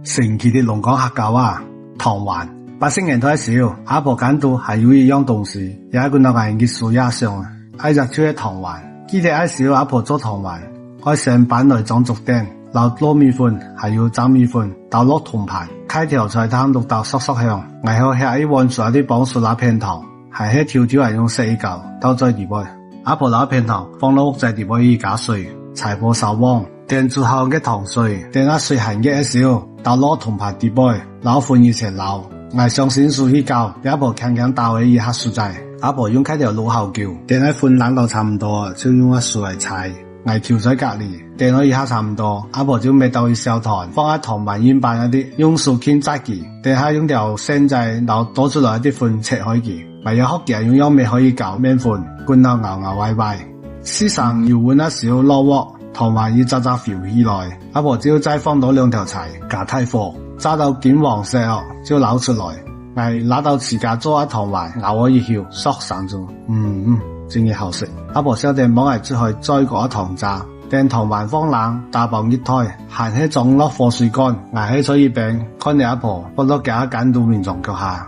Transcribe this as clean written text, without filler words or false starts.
神奇的龍江客家話，糖丸。80年代時候，阿婆感到還有一樣東西，也係佢那個藝術也上啊，愛就係糖丸。記得那時候阿婆做糖丸，開成板來裝竹釘，撈糯米粉，還有蒸米粉，倒落銅盤，開條菜湯綠豆索索香，然後下一碗水啲綁樹那片糖，還係條條係用細嚿倒在底部。阿婆撈片糖放落屋仔底部去加水，柴火燒旺。電煮好嘅糖水，等下水寒嘅時候，倒落銅盤底部，撈粉一齊撈。我上先數去搞，阿婆輕輕倒起一下水仔，阿婆用開條爐後叫，等下粉冷到差唔多，就用個水嚟踩。我調在隔籬，等咗一下差唔多，阿婆就搣到去燒糖，放喺糖丸煙板嗰啲，用手輕揸住，等下用條線仔撈多出來啲粉切開佢，唯有學嘅用腰尾可以搞麵粉，灌到牛牛歪歪。時常要換一少落鑊。糖丸要炸炸浮起來，阿婆只要再放到2條柴，加大火，炸到金黃色哦，就撈出來。我拿到自家做嘅糖丸，咬我一口，索上咗，真係好食。阿婆曉得幫我出去再過糖渣，等糖丸放冷，大磅熱台，閒氣裝落火水乾，我喺坐一邊，看你阿婆不落架緊到面床腳下。